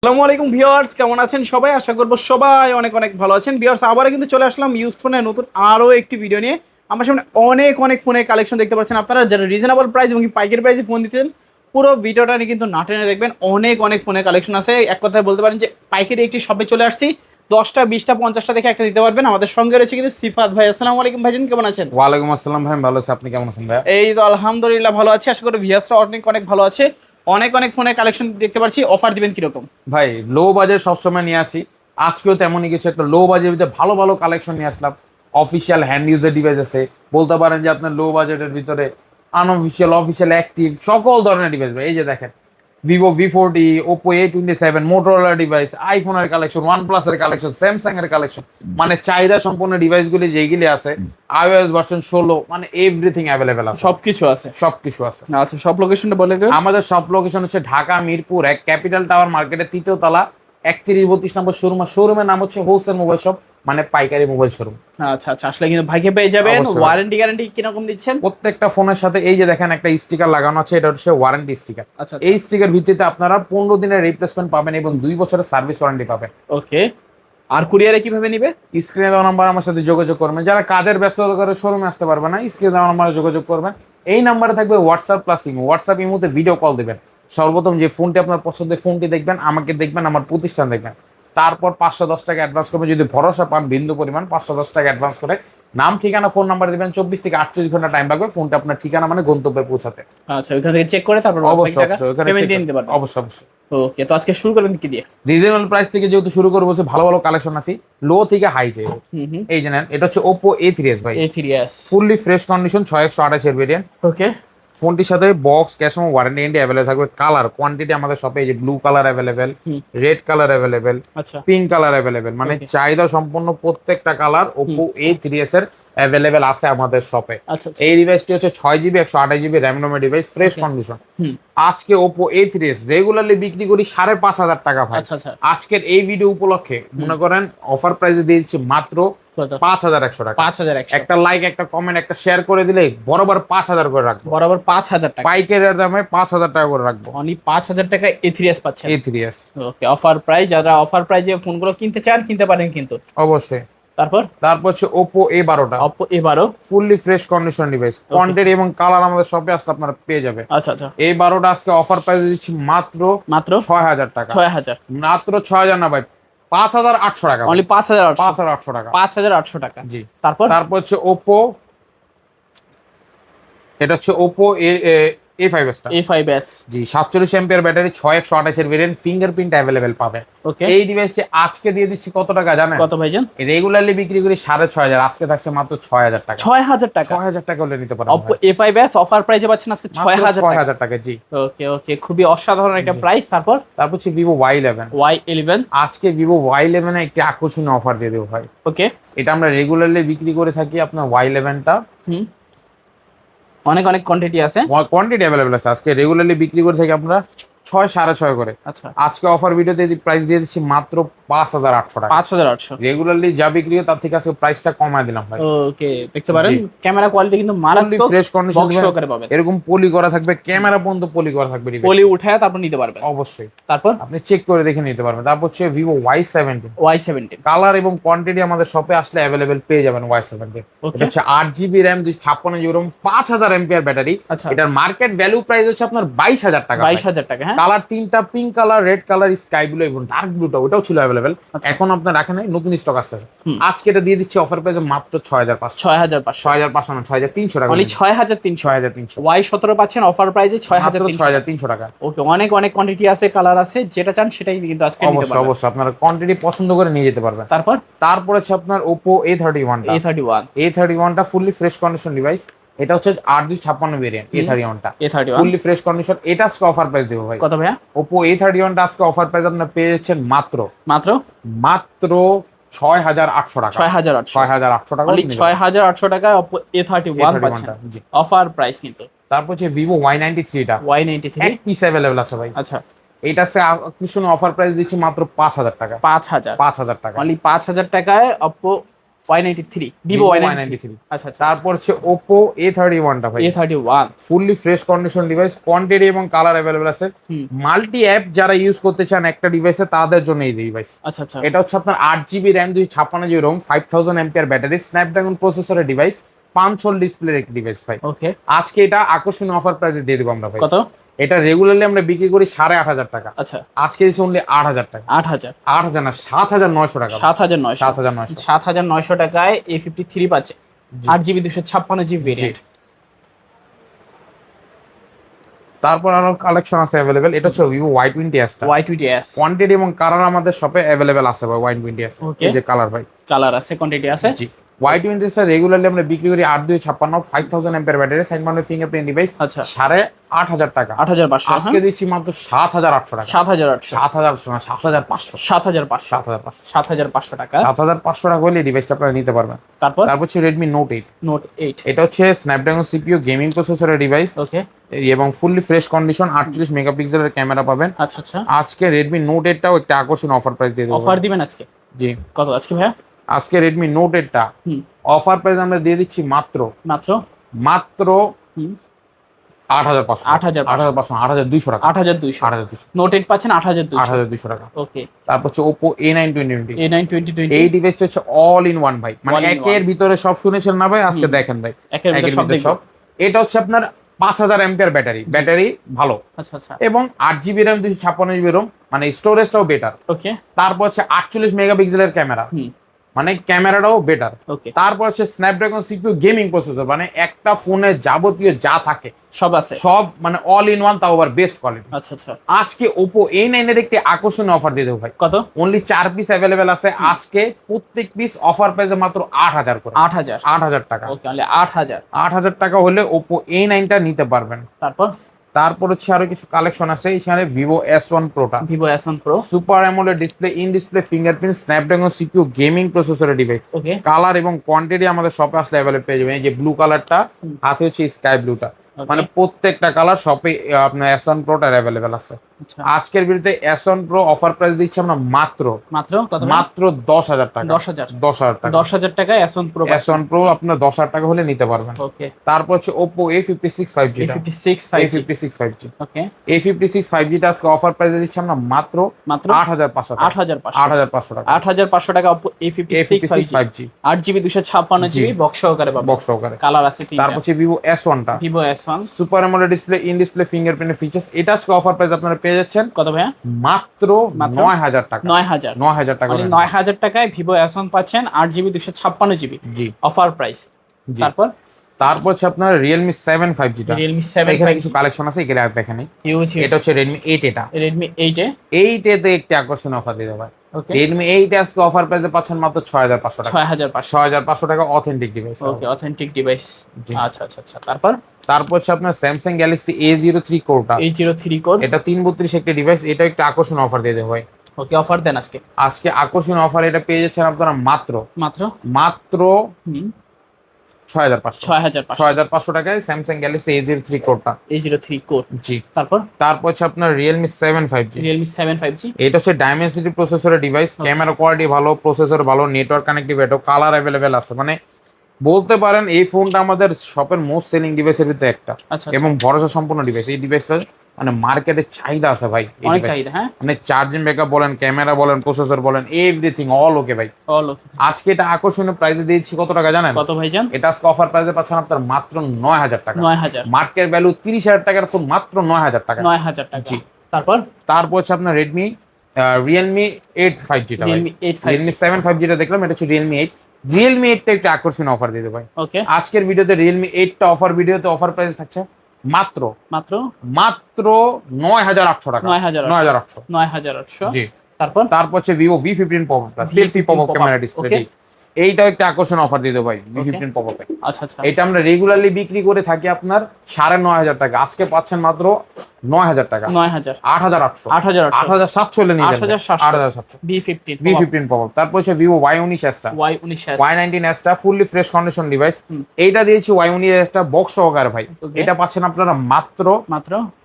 আসসালামু আলাইকুম ভিউয়ার্স, কেমন আছেন সবাই? আশা করব সবাই অনেক অনেক ভালো আছেন। ভিউয়ার্স, আবারও কিন্তু চলে আসলাম ইউজড ফোনের নতুন আরও একটি ভিডিও নিয়ে। আমার সামনে অনেক অনেক ফোনের কালেকশন দেখতে পাচ্ছেন আপনারা, যারা রিজনেবল প্রাইস এবং পাইকারি প্রাইসে ফোন দিতেন পুরো ভিডিওটা নিয়ে কিন্তু না টেনে দেখবেন। অনেক অনেক ফোনের কালেকশন আছে। এক কথায় বলতে পারেন যে পাইকারি একটি শপে চলে আসছি। 10টা 20টা 50টা দেখে একটা নিতে পারবেন। আমাদের সঙ্গে রয়েছে কিন্তু সিফাত ভাই। আসসালামু আলাইকুম ভাইজান, কেমন আছেন? ওয়ালাইকুম আসসালাম ভাই, ভালো আছি। আপনি কেমন আছেন ভাই? এই তো আলহামদুলিল্লাহ ভালো আছি। আশা করি ভিউয়ার্সরা অনেক অনেক ভালো আছে। অনেক অনেক ফোনের কালেকশন দেখতে পাচ্ছি। অফার দিবেন কিরকম? ভাই লো বাজেট সবসময় নিয়ে আসি। আজকেও তেমনই কিছু একটা লো বাজেটের ভিতরে ভালো ভালো কালেকশন নিয়ে আসলাম। অফিসিয়াল হ্যান্ড ইউজার ডিভাইস আছে, বলতে পারেন যে আপনার লো বাজেটের ভিতরে আনঅফিসিয়াল, অফিসিয়াল, অ্যাক্টিভ সকল ধরনের ডিভাইস ভাই। এই যে দেখেন, Vivo V40, Oppo A27, Motorola device, আইফোনের কালেকশন, ওয়ান প্লাসের কালেকশন, স্যামসাং এর কালেকশন, মানে চাহিদা সম্পন্ন ডিভাইসগুলি যেগুলি আছে, iOS ভার্সন 16, মানে এভরিথিং অ্যাভেলেবেল আছে, সবকিছু আছে। সবকিছু আছে। আচ্ছা, সব লোকেশনটা বলে দিন। আমাদের সব লোকেশন হচ্ছে ঢাকা মিরপুর 1 ক্যাপিটাল টাওয়ার মার্কেটের 3য় তলা, 31-32 নম্বর শোরুম। শোরুমের নাম হচ্ছে হোলসেল মোবাইল শপ, মানে পাইকারি মোবাইল শোরুম। আচ্ছা আচ্ছা, আসলে কিন্তু ভাইকে পেয়ে যাবেন। অবশ্যই। ওয়ারেন্টি গ্যারান্টি কিরকম দিচ্ছেন? প্রত্যেকটা ফোনের সাথে এই যে দেখেন একটা স্টিকার লাগানো আছে, এটা হচ্ছে ওয়ারেন্টি স্টিকার। আচ্ছা এই স্টিকার ভিত্তিতে আপনারা 15 দিনের রিপ্লেসমেন্ট পাবেন এবং 2 বছরের সার্ভিস ওয়ারেন্টি পাবেন। ওকে। আর কুরিয়ারে কিভাবে নিবে? স্ক্রিনে দেওয়া নাম্বার আমার সাথে যোগাযোগ করবেন। যারা কাজের ব্যস্ততা করে শোরুমে আসতে পারবে না, স্ক্রিনে দেওয়া নাম্বারে যোগাযোগ করবেন। এই নাম্বারে থাকবে হোয়াটসঅ্যাপ প্লাস ইমো। হোয়াটসঅ্যাপ ইমোতে ভিডিও কল দিবেন। সর্বপ্রথম যে ফোনটি আপনার পছন্দের ফোনটি দেখবেন, আমাকে দেখবেন, আমার প্রতিষ্ঠান দেখবেন। তারপর 510 টাকা অ্যাডভান্স করবেন। যদি ভরসা পান বিন্দু পরিমাণ, 510 টাকা অ্যাডভান্স করে নাম, ঠিকানা, ফোন নাম্বার দিবেন। 24 থেকে 48 ঘন্টা টাইম লাগবে ফোনটা আপনার ঠিকানা মানে গন্তব্যে পৌঁছাতে। আচ্ছা, ওখান থেকে চেক করে তারপর বাকি অবশ্যই টাকা অবশ্যই ওখানে পেমেন্ট check দিয়ে করবেন। নিতে পারবেন। অবশ্যই অবশ্যই। ওকে, তো আজকে শুরু করবেন কি দিয়ে? রিজনেবল প্রাইস থেকে যেহেতু শুরু করবো, বলছে ভালো ভালো কালেকশন আছে, লো থেকে হাই যে। হুম। এই যে নেন, এটা হচ্ছে ওপো A3s ভাই। A3s। ফুললি ফ্রেশ কন্ডিশন, 6128 এর ভেরিয়েন্ট। ওকে। ফোনটির সাথে বক্স, ক্যাশ এবং ওয়ারেন্টি অ্যাভেলেবল থাকবে। কালার কোয়ান্টিটি আমাদের শপে এই যে ব্লু কালার অ্যাভেলেবেল, হুম। রেড কালার অ্যাভেলেবেল, আচ্ছা পিঙ্ক কালার অ্যাভেলেবেল, মানে Okay. চাহিদা সম্পন্ন প্রত্যেকটা কালার ওপো A3s এর অ্যাভেলেবেল আছে আমাদের শপে। আচ্ছা আচ্ছা। এই ডিভাইসটি হচ্ছে 6GB 128GB র্যাম রোমের ডিভাইস, ফ্রেশ Okay. কন্ডিশন। হুম। আজকে ওপো A3s রেগুলারলি বিক্রি করি 5,500 টাকা ভাই। আচ্ছা আচ্ছা। আজকের এই ভিডিও উপলক্ষে মনে করেন অফার প্রাইসে দিয়ে দিচ্ছি মাত্র কত? 5,100 টাকা। 5100। একটা লাইক, একটা কমেন্ট, একটা শেয়ার করে দিলে বরাবর 5,000 করে রাখবো। বরাবর 5000 টাকা। পাইকারের দামে 5,000 টাকা করে রাখবো। অনলি 5000 টাকা A3s পাচ্ছেন। A3s ওকে, অফার প্রাইস। যারা অফার প্রাইজে ফোনগুলো কিনতে চান কিনতে পারেন কিন্তু। অবশ্যই। তারপর তারপর হচ্ছে ওপো A12টা, Oppo A12। Fully fresh condition device. Quantity এবং কালার আমাদের শপে আসলে আপনারা পেয়ে যাবেন। আচ্ছা আচ্ছা। A12টা আজকে অফার প্রাইস দিচ্ছি মাত্র মাত্র 6,000 টাকা। 6000। মাত্র 6,000 না ভাই, 5,800 টাকা। অনলি 5800। 5,800 টাকা। 5800 টাকা। জি। তারপর তারপর হচ্ছে ওপো, এটা হচ্ছে ওপো A5s টা। A5s। জি, 47 এমপিআর ব্যাটারি, 6128 এর ভেরিয়েন্ট, ফিঙ্গারপ্রিন্ট অ্যাভেলেবেল পাবেন। ওকে। এই ডিভাইসটি আজকে দিয়ে দিচ্ছি কত টাকা জানেন? কত ভাইজান? রেগুলারলি বিক্রি করি 6,500, আজকে থাকছে মাত্র 6,000 টাকা। 6000 টাকা। 6,000 টাকা হলে নিতে পারেন Oppo A5s অফার প্রাইজে পাচ্ছেন আজকে 6000 টাকা। 6,000 টাকা। জি। ওকে ওকে, খুবই অসাধারণ একটা প্রাইস। তারপর তারপর হচ্ছে ভিভো Y11। Y11। আজকে ভিভো Y11 এ একটি আকর্ষণীয় অফার দিয়ে দেবো ভাই। ওকে। এটা আমরা রেগুলারলি বিক্রি করে থাকি আপনার Y11টা। হুম। অনেক অনেক কোয়ান্টিটি আছে। কোয়ান্টিটি অ্যাভেলেবেল আছে। আজকে রেগুলারলি বিক্রি করে থাকি আমরা 6, 6.5 করে। আচ্ছা। আজকে অফার ভিডিওতে প্রাইস দিয়ে দিচ্ছি মাত্র 5,800 টাকা। 5800। রেগুলারলি যা বিক্রি হয় তার থেকে আজকে প্রাইসটা কমায় দিলাম ভাই। ওকে, দেখতে পারেন জি। ক্যামেরা কোয়ালিটি কিন্তু ফুললি মারাত্মক। ফ্রেশ কন্ডিশন বক্স সহকারে পাবেন। এরকম পলি করা থাকবে, ক্যামেরা পর্যন্ত পলি করা থাকবে ডিভাইস। পলি উঠায় তারপর নিতে পারবেন। অবশ্যই। তারপর আপনি চেক করে দেখে নিতে পারবেন। তারপর হচ্ছে ভিভো Y17। Y17। কালার এবং কোয়ান্টিটি আমাদের শপে আসলে অ্যাভেলেবেল পেয়ে যাবেন Y17। ওকে। এটা হচ্ছে 8GB RAM, 256GB ROM, 5,000 MPR battery. আচ্ছা। এটার মার্কেট ভ্যালু প্রাইস হচ্ছে আপনার 22,000 টাকা। 22000 টাকা। হ্যাঁ। কালার তিনটা, pink colour, red colour, sky blue এবং ডার্ক ব্লুটা ওটাও ছিল অ্যাভেলেবেল। আচ্ছা। এখন আপনার রাখেন নাই, নতুন স্টক আসতেছে। হুম। আজকে এটা দিয়ে দিচ্ছি অফার প্রাইসে মাত্র 6,500। 6500। 6,500 না, 6,300 টাকা। অনলি 6300। 6,300। Y17 পাচ্ছেন অফার প্রাইসে মাত্র 6300। 6,300 টাকা। ওকে, অনেক অনেক কোয়ান্টিটি আছে, কালার আছে, যেটা চান সেটাই কিন্তু আজকে নিতে অবশ্যই পারবেন। অবশ্যই আপনারা কোয়ান্টিটি পছন্দ করে নিয়ে যেতে পারবেন। তারপর তারপর হচ্ছে আপনার ওপো A31টা। A31। A31টা ফুললি ফ্রেশ কন্ডিশন ডিভাইস। এটা হচ্ছে 8/256 ভেরিয়েন্ট। A31টা A31 ফুললি ফ্রেশ কন্ডিশন। এটা আজকে অফার প্রাইস দেবো ভাই। কত ভাইয়া? ওপো A31টা আজকে অফার প্রাইস আপনার পেয়ে যাচ্ছেন মাত্র মাত্র মাত্র 6,800 টাকা। 6800। 6,800 টাকা। অনলি 6800 টাকায় Oppo A31 পাচ্ছেন। জি। অফার প্রাইস কিন্তু। তারপর হচ্ছে ভিভো Y93টা। Y93। এক পিস অ্যাভেলেবল আছে ভাই। আচ্ছা। এটা সে আকর্ষণীয় অফার প্রাইস দিচ্ছি মাত্র 5,000 টাকা। 5000। 5,000 টাকা। অনলি 5000 টাকায় Oppo Y93 Vivo Y93 Y93। আচ্ছা আচ্ছা তারপর হচ্ছে Oppo A31 টা ভাই, A31 fully fresh condition device, quantity এবং কালার অ্যাভেলেবল আছে। মাল্টি অ্যাপ যারা ইউজ করতে চান একটা ডিভাইসে তাদের জন্য এই ডিভাইস। আচ্ছা আচ্ছা এটা হচ্ছে আপনার 8GB RAM 256GB ROM 5000 MPR battery Snapdragon প্রসেসরের ডিভাইস, 5 ডিসপ্লের একটি ডিভাইস ভাই। ওকে আজকে এটা আকর্ষণীয় অফার প্রাইসে দিয়ে দেবো আমরা ভাই। কত? এটা রেগুলারলি আমরা বিক্রি করি 8500 টাকা, আচ্ছা আজকে দিচ্ছি অনলি 8000 টাকা। 8000 8000 না 7900 টাকা। 7900 7900 7900 টাকায় A53 পাচ্ছে, 8GB 256GB ভেরিয়েন্ট। তারপর আরো কালেকশন আছে अवेलेबल। এটা হচ্ছে Vivo Y20s টা, Y20s কোয়ান্টিটি এবং কালার আমাদের শপে अवेलेबल আছে ভাই। Y20s এই যে কালার ভাই, কালার আছে, কোয়ান্টিটি আছে। জি Y20s টা রেগুলারলি আমরা বিক্রি করি 8256 5000 MPR battery side mounted fingerprint device, আচ্ছা 8500 টাকা। 8500 আজকে দিচ্ছি মাত্র 7800 টাকা। 7800 7800 না 7500 7500 7500 7500 টাকা। 7500 টাকা হলে ডিভাইসটা আপনারা নিতে পারবেন। তারপর হচ্ছে Redmi Note 8। Note 8 এটা হচ্ছে স্ন্যাপড্রাগন সিপিইউ গেমিং প্রসেসরের ডিভাইস ওকে এবং ফুললি ফ্রেশ কন্ডিশন 48 মেগাপিক্সেলের ক্যামেরা পাবেন। আচ্ছা আচ্ছা আজকে Redmi Note 8 টাও একটা আকর্ষণীয় অফার প্রাইস দিয়ে দেবো। অফার দিবেন আজকে? জি কত আজকে ভাইয়া? আজকে Redmi Note 8 টা অফার প্রাইস আমরা দিয়ে দিচ্ছি মাত্র মাত্র 8500 8200 টাকা। 8200 Note 8 পাচ্ছেন 8200 টাকা। ওকে। তারপর হচ্ছে Oppo A9 A9 এই ডিভাইসটা হচ্ছে অল ইন ওয়ান ভাই, মানে All in একের ভিতরে সব শুনেছেন না ভাই, আজকে দেখেন ভাই একের ভিতরে সব। এটা হচ্ছে আপনার 5000 এমপিআর ব্যাটারি ভালো, আচ্ছা আচ্ছা এবং 8GB র্যাম 256GB রোম, মানে স্টোরেজটাও বেটার। ওকে তারপর হচ্ছে 48 মেগাপিক্সেলের ক্যামেরা, মানে ক্যামেরাটাও বেটার। ওকে তারপর হচ্ছে স্ন্যাপড্রাগন সিপিইউ গেমিং প্রসেসর, মানে একটা ফোনে যাবতীয় যা থাকে সব আছে, সব মানে অল ইন ওয়ান, তাও আবার বেস্ট কোয়ালিটি। আচ্ছা আচ্ছা আজকে Oppo A9 এর একটি আকর্ষণীয় অফার দিয়ে দেবো ভাই। কত? অনলি 4 পিস अवेलेबल আছে আজকে, প্রত্যেক পিস অফার প্রাইসে মাত্র 8000 করে। 8000 টাকা। ওকে অনলি 8000 টাকা হলে Oppo A9 টা নিতে পারবেন। তারপর হচ্ছে আরো কিছু কালেকশন আছে এখানে। Vivo S1 Pro টা, Vivo S1 Pro super AMOLED display, in display fingerprint, Snapdragon CPU gaming প্রসেসরের ডিভাইস। ওকে কালার এবং কোয়ান্টিটি আমাদের শপে আসলে अवेलेबल পেয়ে যাবেন। এই যে ব্লু কালারটা, হাতে হচ্ছে স্কাই ব্লুটা, মানে প্রত্যেকটা কালার শপে আপনার S1 Pro টার अवेलेबल আছে। আজকের ভিডিওতে S1 Pro অফার প্রাইস দিচ্ছি আমরা মাত্র কত? মাত্র 10000 টাকা। 10000 টাকা। 10000 টাকা S1 Pro। S1 Pro আপনার 10000 টাকা হলে নিতে পারবেন। ওকে। তারপর হচ্ছে Oppo A56 5G টা, A56 5G ওকে। A56 5G টা আজকে অফার প্রাইসে দিচ্ছি আমরা মাত্র 8500 টাকা। 8500 টাকা। 8500 টাকা Oppo A56 5G 8GB 256GB box সহকারে পাবেন। বক্স সহকারে। কালার আছে তিনটা। তারপর হচ্ছে Vivo S1 টা, Vivo S1 super AMOLED display, in display fingerprint features. এটা আজকে অফার প্রাইস আপনারা পেয়ে যাচ্ছেন কত ভাইয়া? মাত্র 9000 টাকা। 9000 টাকা। 9000 টাকায় Vivo S1 পাচ্ছেন 8GB 256GB জি অফার প্রাইস। তারপর হচ্ছে আপনার Realme 7 5G টা, Realme 7 এখানে 5G কিছু কালেকশন আছে, এগুলো দেখেন। এটা হচ্ছে Redmi 8 এটা, Redmi 8 এ 8 এতে একটি আকর্ষণীয় অফার দিয়ে দেব। ওকে। Redmi 8 আজকে অফার প্রাইসে পাচ্ছেন মাত্র 6500 টাকা। 6500 টাকা অথেন্টিক ডিভাইস। ওকে অথেন্টিক ডিভাইস। আচ্ছা আচ্ছা আচ্ছা। তারপর হচ্ছে আপনার Samsung Galaxy A03 Core টা, A03 Core, এটা 332 একটি ডিভাইস। এটা একটা আকর্ষণীয় অফার দিয়ে দেব ভাই। ওকে অফার দেন আজকে আকর্ষণীয় অফার এটা পেয়ে যাচ্ছেন আপনারা মাত্র 6500 টাকায় Samsung Galaxy A03 Core টা। A03 Core জি। তারপর হচ্ছে আপনার Realme 7 5G। এটা হচ্ছে Dimensity প্রসেসরের ডিভাইস, ক্যামেরা কোয়ালিটি ভালো, প্রসেসর ভালো, নেটওয়ার্ক কানেক্টিভিটি, কালার अवेलेबल আছে। মানে বলতে পারেন এই ফোনটা আমাদের শপের মোস্ট সেলিং ডিভাইসের ভিতরে একটা, এবং ভরসা সম্পন্ন ডিভাইস। এই ডিভাইসটা মানে মার্কেটে চাহিদা আছে ভাই, অনেক চাহিদা। হ্যাঁ, মানে চার্জিং ব্যাকআপ বলেন, ক্যামেরা বলেন, প্রসেসর বলেন, এভরিথিং অল ওকে ভাই, অল ওকে। আজকে এটা আকর্ষণীয় প্রাইসে দিয়েছি। কত টাকা জানেন? কত ভাইজান? এটা আজকে অফার প্রাইসে পাচ্ছেন আপনার মাত্র 9000 টাকা। 9000। মার্কেট ভ্যালু 30000 টাকার ফোন মাত্র 9000 টাকা। 9000 টাকা। জি। তারপর হচ্ছে আপনার Realme 8 5G টা, Realme 7 5G টা দেখলাম, এটা হচ্ছে Realme 8। Realme 8 টা একটা আকর্ষণীয় অফার দিয়ে দেব ভাই। ওকে। আজকের ভিডিওতে Realme 8 টা অফার প্রাইসে থাকছে মাত্র 9800 টাকা। 9800। জি। তারপর হচ্ছে Vivo V15 Pop Plus, selfie pop up camera display. এইটাও একটা আকর্ষণীয় অফার দিয়ে দেব ভাই, V15 Pop Up। আচ্ছা আচ্ছা। এটা আমরা রেগুলারলি বিক্রি করে থাকি আপনার 9500 টাকা, আজকে পাচ্ছেন মাত্র 9000 টাকা। 8800 8700 হলে নিয়ে যাবেন। 8700 V15 Pop Up। তারপর হচ্ছে Vivo Y19s টা, Y19s টা ফুললি ফ্রেশ কন্ডিশন ডিভাইস। এইটা দিয়েছি Y19s টা বক্স সহকারে ভাই। এটা পাচ্ছেন আপনারা মাত্র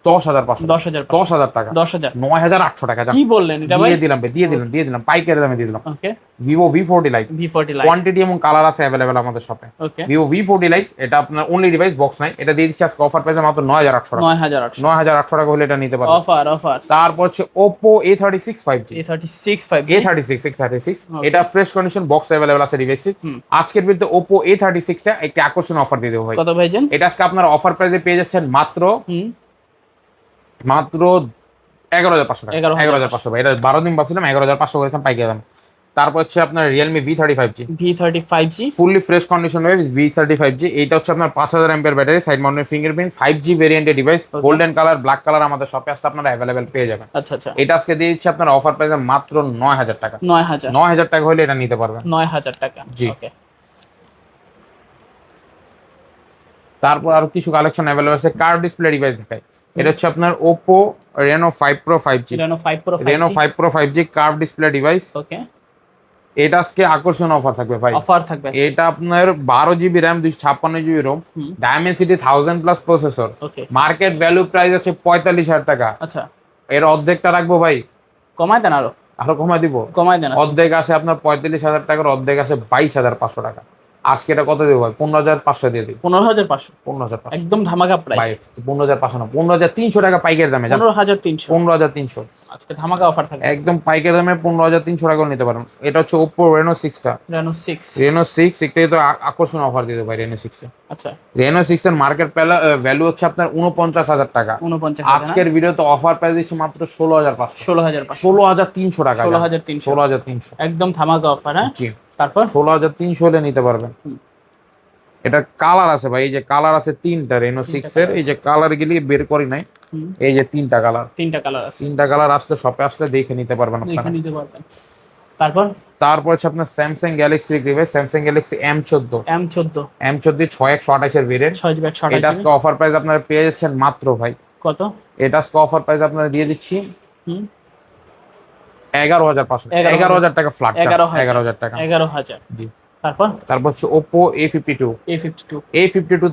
10500 টাকা। 9800 টাকা। কি বললেন এটা ভাই? দিয়ে দিলাম পাইকারি দামে দিয়ে দিলাম। Vivo V40 Lite, light quantity এবং কালার আছে अवेलेबल আমাদের শপে। ওকে Vivo V40 Lite এটা আপনার অনলি ডিভাইস, বক্স নাই, এটা দিয়ে দিচ্ছি আজকে অফার প্রাইসে মাত্র 9800 টাকা। 9800 টাকা হলে এটা নিতে পারবেন। অফার। তারপর হচ্ছে Oppo A36 5G। A36 5G A36 এটা ফ্রেশ কন্ডিশন, বক্স अवेलेबल আছে ডিভাইসটি। আজকের ভিডিওতে Oppo A36 টা একটা আকর্ষণীয় অফার দিয়ে দেব ভাই। কত ভাইজান? এটা আজকে আপনার অফার প্রাইসে পেয়ে যাচ্ছেন মাত্র 11500 টাকা। 11500 ভাই, এটা 12 দিন ভাবছিলাম 11500 করেছিলাম পাইকারি দাম। তারপর হচ্ছে আপনার Realme V35G fully fresh condition V35G। এইটা হচ্ছে আপনার 5000 MPR battery, side mounted fingerprint, 5G ভেরিয়েন্টের device, golden colour, black colour আমাদের শপে আসলে আপনারা अवेलेबल পেয়ে যাবেন। আচ্ছা এটা আজকে দিয়ে দিচ্ছি আপনার অফার প্রাইসে মাত্র 9000 টাকা। 9000 টাকা হলে এটা নিতে পারবেন। 9000 টাকা জি। ওকে। তারপর আরো কিছু কালেকশন अवेलेबल আছে, কার্ভ ডিসপ্লে ডিভাইস দেখাই। এটা হচ্ছে আপনার Oppo Reno 5 Pro 5G। Reno 5 Pro 5G curve display device. Okay এটা আজকে আকর্ষণীয় অফার থাকবে ভাই। অফার থাকবে। এটা আপনার 12GB RAM 256GB ROM, Dimensity 1000 plus processor. ওকে মার্কেট ভ্যালু প্রাইস আছে 45000 টাকা। আচ্ছা এর অর্ধেকটা রাখবো ভাই, কমাই দেন আরো কমাই দিব। অর্ধেক আছে আপনার 45000 টাকার, অর্ধেক আছে 22500 টাকা। আজকে এটা কত দেবো ভাই? 15500 দিয়ে দিই। 15500 15500 একদম ধামাকা প্রাইস ভাই। 15500 না, 15300 টাকা পাইকারি দামে। 15300 15300 আজকে ধামাকা অফার থাকবে একদম পাইকারি দামে 15300 টাকা নিতে পারেন। এটা হচ্ছে Oppo Reno 6 টা। Reno 6 একটাই তো আকর্ষণীয় অফার দিয়ে দেবো ভাই Reno 6 এ। আচ্ছা Reno 6 এর মার্কেট ভ্যালু হচ্ছে আপনার 49000 টাকা। 49000 আজকের ভিডিওতে অফার প্রাইস দিচ্ছি মাত্র 16500। 16300 টাকা। 16300 একদম ধামাকা অফার। হ্যাঁ জি। তারপর 16300 হলে নিতে পারবেন। এটা কালার আছে ভাই, এই যে কালার আছে 3টা Reno 6 এর। এই যে কালার গুলি বের করি নাই, এই যে 3টা কালার আছে। 3টা কালার আসলে শপে আসলে দেখে নিতে পারবেন আপনারা। নিতে পারবেন। তারপর হচ্ছে আপনার Samsung Galaxy device, Samsung Galaxy M14 6128 এর ভেরিয়েন্ট। 6128 এটা আজকে অফার প্রাইস আপনারা পেয়ে যাচ্ছেন মাত্র ভাই কত? এটা আজকে অফার প্রাইস আপনারা দিয়ে দিচ্ছি 11500 11000 টাকা ফ্ল্যাট। 11000 টাকা। 11000 জি। তারপর হচ্ছে Oppo A52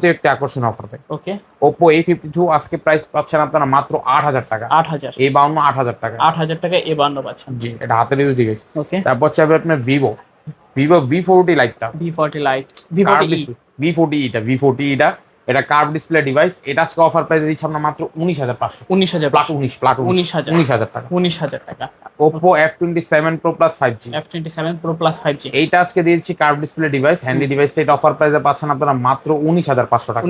তে একটা আকর্ষণীয় অফার পাই। ওকে Oppo A52 আজকে প্রাইস পাচ্ছেন আপনারা মাত্র 8000 টাকা। 8000 A52 8000 টাকা। 8000 টাকা A52 পাচ্ছেন। জি, এটা হাতের ইউজ ডিভাইস। ওকে তারপর হচ্ছে আপনার Vivo V40 Lite টা। V40 Lite V40 এটা এটা কার্ভ ডিসপ্লে ডিভাইস। এটা আজকে অফার প্রাইসে দিচ্ছি আমরা মাত্র 19500। 19000 টাকা। 19000 টাকা। Oppo F27 Pro Plus 5G। এইটা আজকে দিচ্ছি কার্ভ ডিসপ্লে ডিভাইস, হ্যান্ডি ডিভাইসটা। এটা অফার প্রাইসে পাচ্ছেন আপনারা মাত্র 19500 টাকা।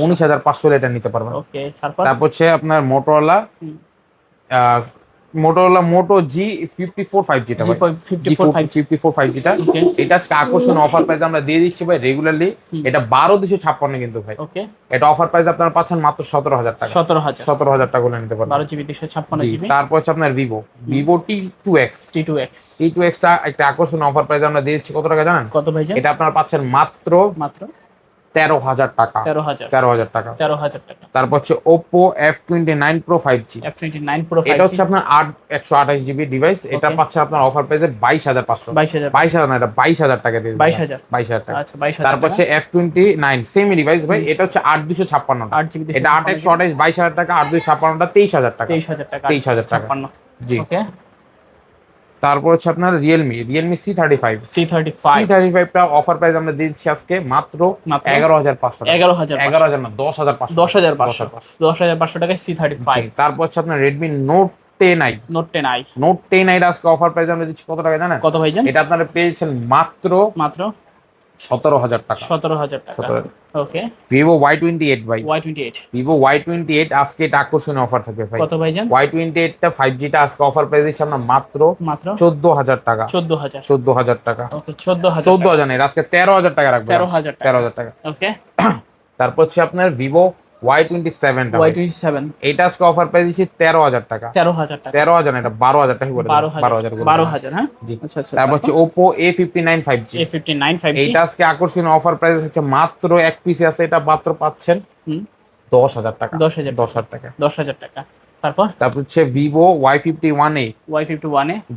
19500 হলে এটা নিতে পারবেন। ওকে তারপর হচ্ছে আপনার Motorola Moto G54 5G টা ভাই। 54 5G টা। এটা আজকে আকর্ষণ অফার প্রাইস আমরা দিয়ে দিচ্ছি ভাই রেগুলারলি। এটা 12256 কিন্তু ভাই। ওকে এটা অফার প্রাইস আপনারা পাচ্ছেন মাত্র 17000 টাকা। 17000 টাকা হলে নিতে পারবেন। 12GB 256GB। তারপর হচ্ছে আপনার Vivo T2X টা একটা আকর্ষণ অফার প্রাইস আমরা দিয়ে দিচ্ছি কত টাকা জানেন? কত ভাই? এটা আপনারা পাচ্ছেন মাত্র 13000 টাকা। 13000 টাকা। তারপর হচ্ছে Oppo F29 Pro 5G। এটা হচ্ছে আপনার 128GB ডিভাইস। এটা পাচ্ছেন আপনার অফার প্রাইসে 22500। 22000 না, এটা 22000 টাকা দিয়ে 22000 টাকা। আচ্ছা 22000। তারপর হচ্ছে F29 সেম ডিভাইস ভাই। এটা হচ্ছে 8256 টাকা। 8GB এটা 8128 22000 টাকা, 8256 টা 23000 টাকা। 23000 টাকা। জি। ওকে তারপর হচ্ছে আপনার Realme C35 টা অফার প্রাইস আমরা দিচ্ছি আজকে মাত্র 11500 টাকা। 11000 না, 10500। 10500 টাকায় C35। তারপর হচ্ছে আপনার Redmi Note 10i আজকে অফার প্রাইস আমরা দিচ্ছি কত টাকা জানেন? কত ভাই জান? এটা আপনারা পেয়েছেন মাত্র 17000 টাকা। 17000 টাকা। ওকে Vivo Y28 ভাই। Y28 Vivo Y28 আজকে এটা আকর্ষণীয় অফার থাকবে ভাই। কত ভাই জান? Y28 টা 5G টা আজকে অফার প্রাইস দিচ্ছি আমরা মাত্র 14000 টাকা। 14000 টাকা। ওকে 14000 না, আজকে 13000 টাকা রাখবেন। 13000 টাকা। ওকে তারপর হচ্ছে আপনার Vivo Y27 টা। এটা আজকে অফার প্রাইস দিচ্ছি 13000 টাকা। 13000 না, এটা 12000 টাকা করে 12000 হ্যাঁ। জি। তারপর হচ্ছে Oppo A59 5G। এটা আজকে আকর্ষণীয় অফার প্রাইস হচ্ছে মাত্র এক পিসে আছে, এটা মাত্র পাচ্ছেন 10000 টাকা। 10000 টাকা। তারপর হচ্ছে Vivo Y51a।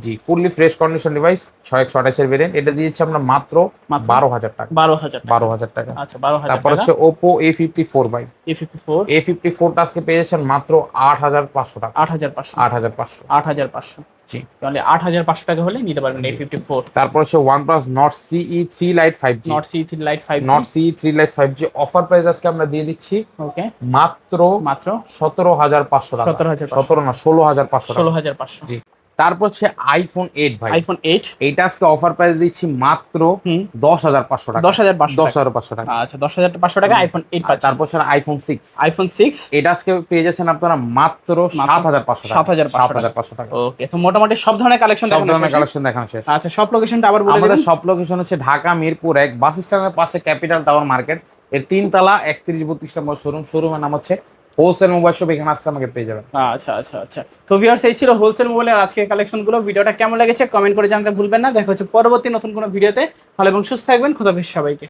জি, ফুললি ফ্রেশ কন্ডিশন ডিভাইস, 6128 এর ভেরিয়েন্ট। এটা দিয়েছি আমরা মাত্র 12000 টাকা। 12000 টাকা। আচ্ছা 12000 তারপর হচ্ছে Oppo A54 ভাই। A54 টা আজকে পেয়ে যাচ্ছেন মাত্র 8500 টাকা। 8500 জি। তাহলে 8500 টাকা হলে নিতে পারবেন A54। তারপর হচ্ছে OnePlus Nord CE3 Lite 5G। Not CE3 Lite 5G। Nord CE3 Lite 5G offer price আজকে আমরা দিয়ে দিচ্ছি ওকে, মাত্র মাত্র 17,500 টাকা। 17,500 17 না 16,500 টাকা। 16,500। জি। তারপর হচ্ছে iPhone 8 ভাই। iPhone 8 এইটা আজকে অফার প্রাইস দিচ্ছি মাত্র 10,500 টাকা। 10,500 টাকা। 10,500 টাকা। আচ্ছা, 10,500 টাকা iPhone 8 পাচ্ছেন। তারপর হচ্ছে iPhone 6। iPhone 6 এটা আজকে পেয়ে যাচ্ছেন আপনারা মাত্র 7,500 টাকা। 7,500 টাকা। ওকে, তো মোটামুটি সব ধরনের কালেকশন সব দেখানো ধরনের শেষ। কালেকশন দেখানো শেষ। আচ্ছা, সব লোকেশনটা আবার বলে আমাদের দিবেন। সব লোকেশন হচ্ছে ঢাকা মিরপুর 1 বাস স্ট্যান্ডের পাশে ক্যাপিটাল টাওয়ার মার্কেট এর 3 তলা 31-32 নম্বর শোরুম। শোরুমের নাম হচ্ছে হোলসেল মোবাইল শপ। এখানে আসলে আমাকে পেয়ে যাবেন। আচ্ছা আচ্ছা আচ্ছা, তো ভিউয়ার্স এই ছিল হোলসেল মোবাইলের আজকের কালেকশনগুলো। ভিডিওটা কেমন লেগেছে কমেন্ট করে জানাতে ভুলবেন না। দেখা হচ্ছে পরবর্তী নতুন কোনো ভিডিওতে। ভালো এবং সুস্থ থাকবেন। খোদা হাফেজ সবাইকে।